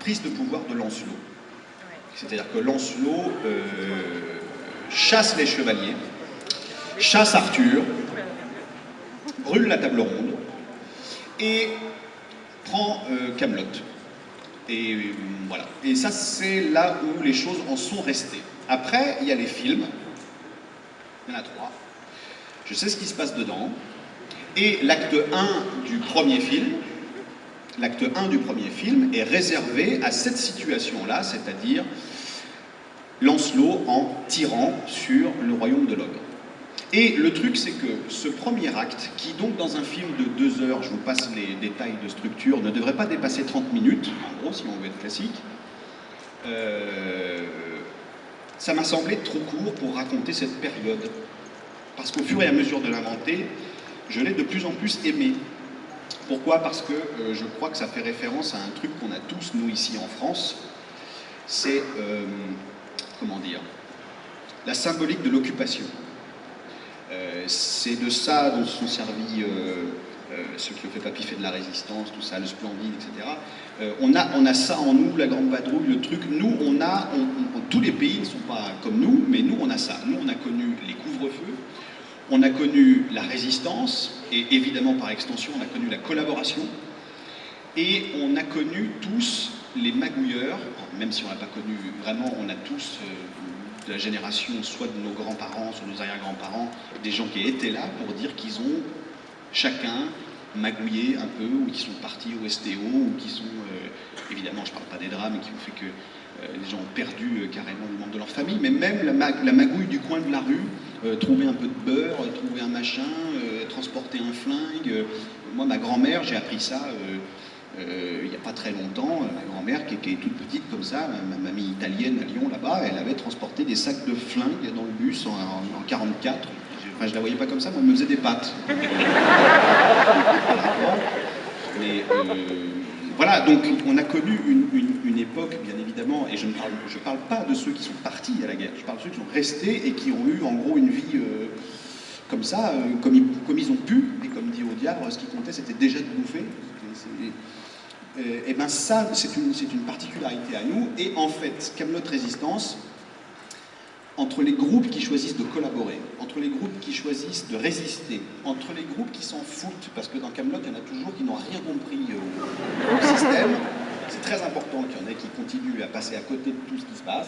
prise de pouvoir de Lancelot. C'est-à-dire que Lancelot chasse les chevaliers, chasse Arthur, brûle la table ronde et prend Camelot. Et voilà. Et ça, c'est là où les choses en sont restées. Après, il y a les films. Il y en a 3. Je sais ce qui se passe dedans. Et l'acte 1 du premier film, est réservé à cette situation-là, c'est-à-dire Lancelot en tirant sur le royaume de l'ogre. Et le truc, c'est que ce premier acte, qui donc dans un film de 2 heures, je vous passe les détails de structure, ne devrait pas dépasser 30 minutes, en gros, si on veut être classique, ça m'a semblé trop court pour raconter cette période. Parce qu'au fur et à mesure de l'inventer, je l'ai de plus en plus aimé. Pourquoi? Parce que je crois que ça fait référence à un truc qu'on a tous, nous, ici en France. C'est, comment dire, la symbolique de l'occupation. C'est de ça dont se sont servis ceux qui ont fait Papy fait de la résistance, tout ça, le Splendide, etc. On a ça en nous, la Grande Vadrouille, le truc. Nous, tous les pays ne sont pas comme nous, mais nous, on a ça. Nous, on a connu les couvre-feux, on a connu la résistance, et évidemment, par extension, on a connu la collaboration, et on a connu tous les magouilleurs, même si on n'a pas connu vraiment, on a tous de la génération, soit de nos grands-parents, soit de nos arrière-grands-parents, des gens qui étaient là pour dire qu'ils ont chacun magouillé un peu, ou qui sont partis au STO, ou qui sont, évidemment, je ne parle pas des drames qui ont fait que les gens ont perdu carrément le membre de leur famille, mais même la magouille du coin de la rue, trouver un peu de beurre, trouver un machin, transporter un flingue. Moi, ma grand-mère, j'ai appris ça il n'y a pas très longtemps. Ma grand-mère, qui est toute petite comme ça, ma mamie italienne à Lyon, là-bas, elle avait transporté des sacs de flingues dans le bus en 44. Enfin, je la voyais pas comme ça, moi, elle me faisait des pâtes. Mais voilà, donc on a connu une époque, bien évidemment, et je parle pas de ceux qui sont partis à la guerre, je parle de ceux qui sont restés et qui ont eu en gros une vie comme ça, comme ils ont pu, et comme dit Audiard, ce qui comptait c'était déjà de bouffer. Et bien ça, c'est une particularité à nous, et en fait, Camelot Résistance, entre les groupes qui choisissent de collaborer, entre les groupes qui choisissent de résister, entre les groupes qui s'en foutent, parce que dans Camelot, il y en a toujours qui n'ont rien compris au système. C'est très important qu'il y en ait qui continuent à passer à côté de tout ce qui se passe.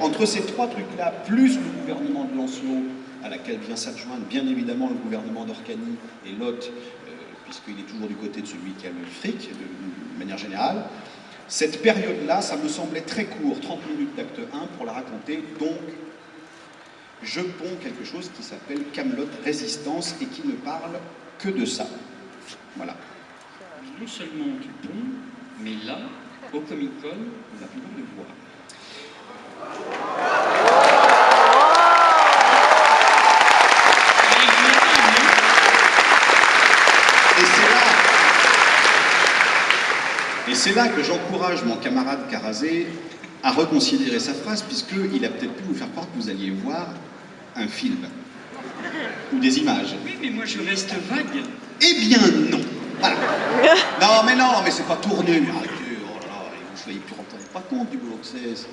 Entre ces 3 trucs-là, plus le gouvernement de Lancelot, à laquelle vient s'adjoindre bien évidemment le gouvernement d'Orcanie et Lot, puisqu'il est toujours du côté de celui qui a le fric, de manière générale. Cette période-là, ça me semblait très court, 30 minutes d'acte 1 pour la raconter, donc je ponds quelque chose qui s'appelle Camelot Résistance et qui ne parle que de ça. Voilà. Non seulement tu ponds, mais là, au Comic-Con, on va pouvoir le voir. Et c'est là que j'encourage mon camarade Carazé à reconsidérer sa phrase, puisqu'il a peut-être pu vous faire croire que vous alliez voir un film ou des images. Oui, mais moi je reste vague. Eh bien non. Voilà. Non, mais c'est pas tourné. Mais arrêtez, oh là là, vous ne soyez plus rendez pas compte du boulot que c'est.